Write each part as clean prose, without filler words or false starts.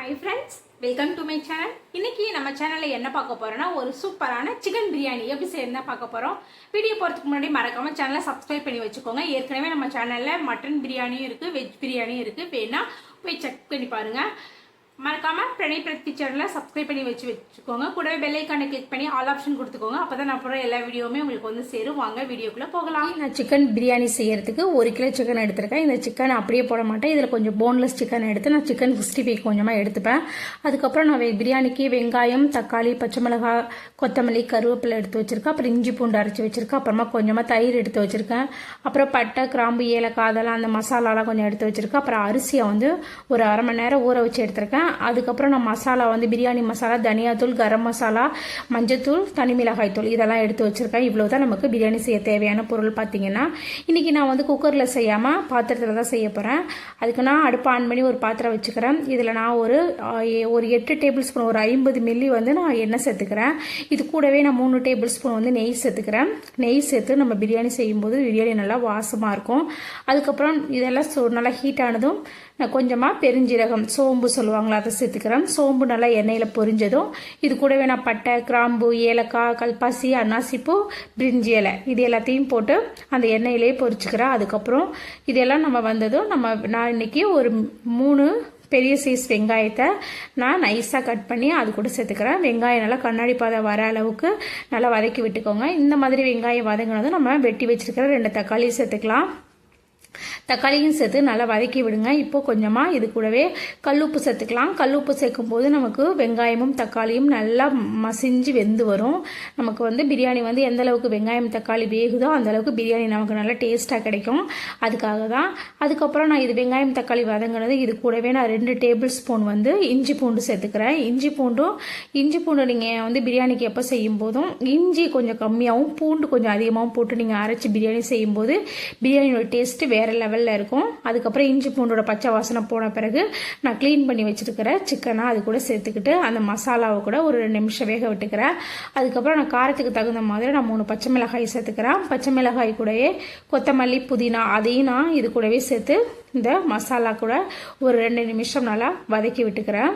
Hi friends, welcome to my channel. இன்னைக்கு நம்ம சேனல்ல என்ன பார்க்க போறோம்னா ஒரு சூப்பரான சிக்கன் பிரியாணி எப்படி செய்யறதுன்னு பார்க்க போறோம். வீடியோ போறதுக்கு முன்னாடி மறக்காம சேனலை சப்ஸ்கிரைப் பண்ணி வச்சுக்கோங்க. ஏற்கனவே நம்ம சேனல்ல மட்டன் பிரியாணியும் இருக்கு, வெஜ் பிரியாணியும் இருக்கு. வேணா போய் செக் பண்ணி பாருங்க. மறக்காம பிரணய் பிரத்தி சேனலை சப்ஸ்கிரைப் பண்ணி வச்சுக்கோங்க. கூடவே பெல் ஐக்கானை கிளிக் பண்ணி ஆல் ஆப்ஷன் கொடுத்துக்கோங்க. அப்பதான் நான் போற எல்லா வீடியோவுமே உங்களுக்கு வந்து சேரும். வாங்க வீடியோக்குள்ள போகலாம். நான் சிக்கன் பிரியாணி செய்யறதுக்கு 1 கிலோ சிக்கன் எடுத்திருக்கேன். இந்த சிக்கன் அப்படியே போட மாட்டேன். இதில் கொஞ்சம் போன்லெஸ் சிக்கன் எடுத்து நான் சிக்கன் 65 கொஞ்சமாக எடுத்துப்பேன். அதுக்கப்புறம் நான் பிரியாணிக்கு வெங்காயம், தக்காளி, பச்சை மிளகாய், கொத்தமல்லி, கருவேப்பிலை எடுத்து வச்சிருக்கேன். அப்புறம் இஞ்சி பூண்டு அரைச்சி வச்சிருக்கேன். அப்புறமா கொஞ்சமாக தயிர் எடுத்து வச்சிருக்கேன். அப்புறம் பட்டை, கிராம்பு, ஏலக்காய் அதெல்லாம் அந்த மசாலாலாம் கொஞ்சம் எடுத்து வச்சிருக்கேன். அப்புறம் அரிசியை வந்து ஒரு அரை மணி நேரம் ஊற வச்சு எடுத்திருக்கேன். அதுக்கப்புறம் நான் மசாலா வந்து பிரியாணி மசாலா, தனியாத்தூள், கரம் மசாலா, மஞ்சத்தூள், தனி மிளகாய் தூள் இதெல்லாம் எடுத்து வச்சிருக்கேன். இவ்வளவுதான் நமக்கு பிரியாணி செய்ய தேவையான பொருள். பார்த்தீங்கன்னா இன்னைக்கு நான் வந்து குக்கரில் செய்யாமல் பாத்திரத்தில் தான் செய்ய போகிறேன். அதுக்கு நான் அடுப்பு ஆன் பண்ணி ஒரு பாத்திரம் வச்சுக்கிறேன். இதில் நான் ஒரு 8 டேபிள் ஸ்பூன், ஒரு 50 மில்லி வந்து நான் எண்ணெய் சேர்த்துக்கிறேன். இது கூடவே நான் 3 டேபிள் ஸ்பூன் வந்து நெய் சேர்த்துக்கிறேன். நெய் சேர்த்து நம்ம பிரியாணி செய்யும்போது பிரியாணி நல்லா வாசமாக இருக்கும். அதுக்கப்புறம் இதெல்லாம் நல்லா ஹீட் ஆனதும் நான் கொஞ்சமாக பெருஞ்சீரகம், சோம்பு சொல்லுவாங்களா, அதை சேர்த்துக்கிறேன். சோம்பு நல்லா எண்ணெயில் பொரிஞ்சதும் இது கூடவே நான் பட்டை, கிராம்பு, ஏலக்காய், கல்பாசி, அன்னாசிப்பூ, பிரிஞ்சி இலை இது எல்லாத்தையும் போட்டு அந்த எண்ணெயிலே பொரிச்சுக்கிறேன். அதுக்கப்புறம் இதெல்லாம் நம்ம வந்ததும் நான் இன்னைக்கு ஒரு 3 பெரிய சைஸ் வெங்காயத்தை நான் நைஸாக கட் பண்ணி அது கூட சேர்த்துக்கிறேன். வெங்காயம் நல்லா கண்ணாடி பாதம் வர அளவுக்கு நல்லா வதக்கி விட்டுக்கோங்க. இந்த மாதிரி வெங்காயம் வதங்கினதும் நம்ம வெட்டி வச்சிருக்கிற 2 தக்காளி சேர்த்துக்கலாம். தக்காளியும் சேர்த்து நல்லா வதக்கி விடுங்க. இப்போ கொஞ்சமாக இது கூடவே கல்லுப்பு சேர்த்துக்கலாம். கல்லுப்பு சேர்க்கும் போது நமக்கு வெங்காயமும் தக்காளியும் நல்லா மசிஞ்சு வெந்து வரும். நமக்கு வந்து பிரியாணி வந்து எந்த அளவுக்கு வெங்காயம் தக்காளி வேகுதோ அந்த அளவுக்கு பிரியாணி நமக்கு நல்லா டேஸ்ட்டாக கிடைக்கும். அதுக்காக தான். அதுக்கப்புறம் நான் இது வெங்காயம் தக்காளி வதங்கினது இது கூடவே நான் 2 டேபிள் ஸ்பூன் வந்து இஞ்சி பூண்டு சேர்த்துக்கிறேன். இஞ்சி பூண்டு நீங்கள் வந்து பிரியாணிக்கு எப்போ செய்யும் போதும் இஞ்சி கொஞ்சம் கம்மியாகவும் பூண்டு கொஞ்சம் அதிகமாகவும் போட்டு நீங்கள் அரைச்சி பிரியாணி செய்யும்போது பிரியாணியோட டேஸ்ட்டு வேறு லெவலில் இருக்கும். அதுக்கப்புறம் இஞ்சி பூண்டோட பச்சை வாசனை போன பிறகு நான் க்ளீன் பண்ணி வச்சிருக்கிற சிக்கனை அது கூட சேர்த்துக்கிட்டு அந்த மசாலாவை கூட ஒரு 2 நிமிஷம் வேக விட்டுக்கிறேன். அதுக்கப்புறம் நான் காரத்துக்கு தகுந்த மாதிரி நான் 3 பச்சை மிளகாய் சேர்த்துக்கிறேன். பச்சை மிளகாய் கூடயே கொத்தமல்லி, புதினா அதையும் நான் இது கூடவே சேர்த்து இந்த மசாலா கூட ஒரு 2 நிமிஷம் நல்லா வதக்கி விட்டுக்கிறேன்.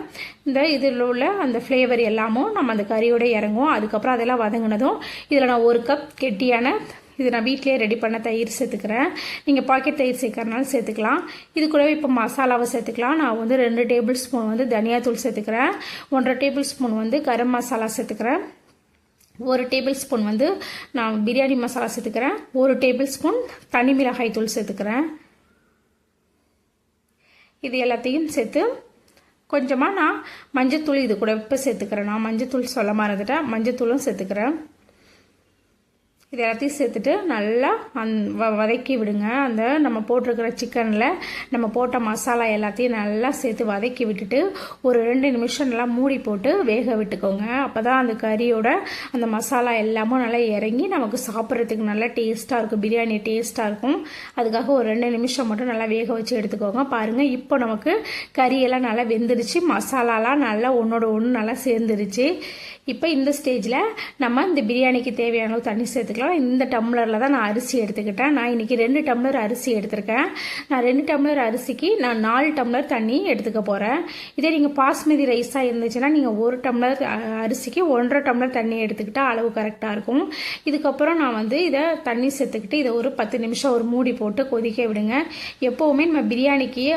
இந்த இதில் உள்ள அந்த ஃப்ளேவர் எல்லாமும் நம்ம அந்த கறியோட இறங்கும். அதுக்கப்புறம் அதெல்லாம் வதங்கினதும் இதில் நான் 1 கப் கெட்டியான இது நான் வீட்டிலே ரெடி பண்ண தயிர் சேர்த்துக்கிறேன். நீங்கள் பாக்கெட் தயிர் சேர்க்கறனாலும் சேர்த்துக்கலாம். இது கூடவே இப்போ மசாலாவை சேர்த்துக்கலாம். நான் வந்து 2 டேபிள் ஸ்பூன் வந்து தனியாத்தூள் சேர்த்துக்கிறேன். 1.5 டேபிள் ஸ்பூன் வந்து கரம் மசாலா சேர்த்துக்கிறேன். 1 டேபிள் ஸ்பூன் வந்து நான் பிரியாணி மசாலா சேர்த்துக்கிறேன். 1 டேபிள் ஸ்பூன் தனி மிளகாய் தூள் சேர்த்துக்கிறேன். இது எல்லாத்தையும் சேர்த்து கொஞ்சமாக நான் மஞ்சத்தூள் இது கூட இப்போ சேர்த்துக்கிறேன். நான் மஞ்சத்தூள் சொல்ல மறந்துட்டேன், மஞ்சத்தூளும் சேர்த்துக்கிறேன். இது எல்லாத்தையும் சேர்த்துட்டு நல்லா வதக்கி விடுங்க. அந்த நம்ம போட்டிருக்கிற சிக்கனில் நம்ம போட்ட மசாலா எல்லாத்தையும் நல்லா சேர்த்து வதக்கி விட்டுட்டு ஒரு 2 நிமிஷம் நல்லா மூடி போட்டு வேக விட்டுக்கோங்க. அப்போ தான் அந்த கறியோட அந்த மசாலா எல்லாமும் நல்லா இறங்கி நமக்கு சாப்பிட்றதுக்கு நல்லா டேஸ்ட்டாக இருக்கும், பிரியாணி டேஸ்ட்டாக இருக்கும். அதுக்காக ஒரு 2 நிமிஷம் மட்டும் நல்லா வேக வச்சு எடுத்துக்கோங்க. பாருங்கள், இப்போ நமக்கு கறியெல்லாம் நல்லா வெந்துருச்சு, மசாலாலாம் நல்லா ஒன்றோட ஒன்று நல்லா சேர்ந்துருச்சு. இப்போ இந்த ஸ்டேஜில் நம்ம இந்த பிரியாணிக்கு தேவையான அளவு தண்ணி சேர்த்துக்கலாம். இந்த டம்ளரில் தான் நான் அரிசி எடுத்துக்கிட்டேன். நான் இன்றைக்கி 2 டம்ளர் அரிசி எடுத்திருக்கேன். நான் 2 டம்ளர் அரிசிக்கு நான் 4 டம்ளர் தண்ணி எடுத்துக்க போகிறேன். இதே நீங்கள் பாஸ்மதி ரைஸாக இருந்துச்சுன்னா நீங்கள் 1 டம்ளர் அரிசிக்கு 1.5 டம்ளர் தண்ணி எடுத்துக்கிட்டால் அளவு கரெக்டாக இருக்கும். இதுக்கப்புறம் நான் வந்து இதை தண்ணி சேர்த்துக்கிட்டு இதை ஒரு 10 நிமிஷம் ஒரு மூடி போட்டு கொதிக்க விடுங்க. எப்போவுமே நம்ம பிரியாணிக்கு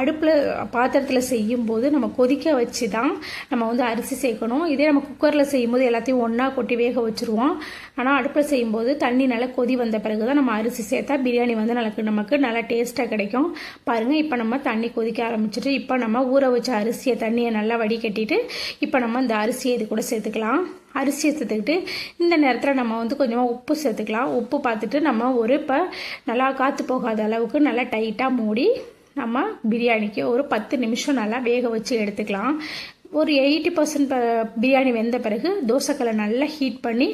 அடுப்பில் பாத்திரத்தில் செய்யும்போது நம்ம கொதிக்க வச்சு தான் நம்ம வந்து அரிசி சேர்க்கணும். இதே நம்ம குக்கரில் செய்யும்போது எல்லாத்தையும் ஒன்றா கொட்டி வேக வச்சுருவோம். ஆனால் அடுப்பில் செய்யும்போது தண்ணி நல்லா கொதி வந்த பிறகு தான் நம்ம அரிசி சேர்த்தா பிரியாணி வந்து நமக்கு நல்லா டேஸ்ட்டாக கிடைக்கும். பாருங்கள், இப்போ நம்ம தண்ணி கொதிக்க ஆரம்பிச்சிட்டு இப்போ நம்ம ஊற வச்ச அரிசியை தண்ணியை நல்லா வடிகட்டிட்டு இப்போ நம்ம இந்த அரிசியை இது கூட சேர்த்துக்கலாம். அரிசியை சேர்த்துக்கிட்டு இந்த நேரத்தில் நம்ம வந்து கொஞ்சமாக உப்பு சேர்த்துக்கலாம். உப்பு பார்த்துட்டு நம்ம இப்போ நல்லா காற்று போகாத அளவுக்கு நல்லா டைட்டாக மூடி நம்ம பிரியாணிக்கு ஒரு 10 நிமிஷம் நல்லா வேக வச்சு எடுத்துக்கலாம். ஒரு 80% பிரியாணி வெந்த பிறகு தோசைக்கல்லை நல்லா ஹீட் பண்ணி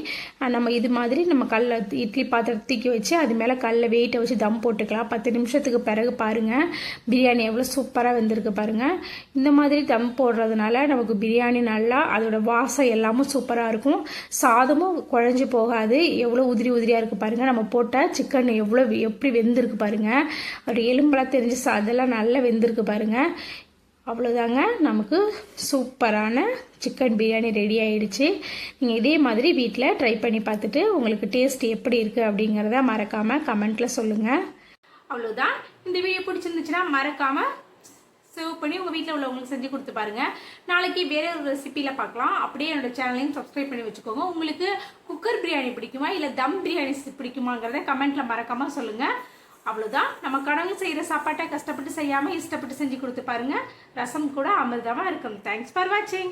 நம்ம இது மாதிரி நம்ம இட்லி பாத்திரத்தை தூக்கி வச்சு அது மேலே கல்லை வெயிட்டை வச்சு தம் போட்டுக்கலாம். 10 நிமிஷத்துக்கு பிறகு பாருங்கள் பிரியாணி எவ்வளோ சூப்பராக வெந்திருக்கு பாருங்கள். இந்த மாதிரி தம் போடுறதுனால நமக்கு பிரியாணி நல்லா அதோட வாசம் எல்லாமும் சூப்பராக இருக்கும். சாதமும் குழஞ்சி போகாது. எவ்வளோ உதிரி உதிரியாக இருக்குது பாருங்கள். நம்ம போட்ட சிக்கன் எப்படி வெந்திருக்கு பாருங்கள். ஒரு எலும்பெல்லாம் தெரிஞ்சு அதெல்லாம் நல்லா வெந்திருக்கு பாருங்கள். அவ்வளோதாங்க, நமக்கு சூப்பரான சிக்கன் பிரியாணி ரெடி ஆயிடுச்சு. நீங்கள் இதே மாதிரி வீட்டில் ட்ரை பண்ணி பார்த்துட்டு உங்களுக்கு டேஸ்ட் எப்படி இருக்குது அப்படிங்கிறத மறக்காமல் கமெண்ட்டில் சொல்லுங்கள். அவ்வளோதான். இந்த வீடியோ பிடிச்சிருந்துச்சுன்னா மறக்காமல் சேவ் பண்ணி உங்கள் வீட்டில் உள்ளவங்களுக்கு செஞ்சு கொடுத்து பாருங்கள். நாளைக்கு வேற ஒரு ரெசிபியில் பார்க்கலாம். அப்படியே என்னோட சேனலையும் சப்ஸ்கிரைப் பண்ணி வச்சுக்கோங்க. உங்களுக்கு குக்கர் பிரியாணி பிடிக்குமா இல்லை தம் பிரியாணி பிடிக்குமாங்கிறத கமெண்ட்டில் மறக்காமல் சொல்லுங்கள். அவ்வளோதான். நம்ம கடவுள் செய்கிற சாப்பாட்டை கஷ்டப்பட்டு செய்யாமல் இஷ்டப்பட்டு செஞ்சு கொடுத்து பாருங்கள். ரசம் கூட அமிர்தமாக இருக்கும். தேங்க்ஸ் ஃபார் வாட்சிங்.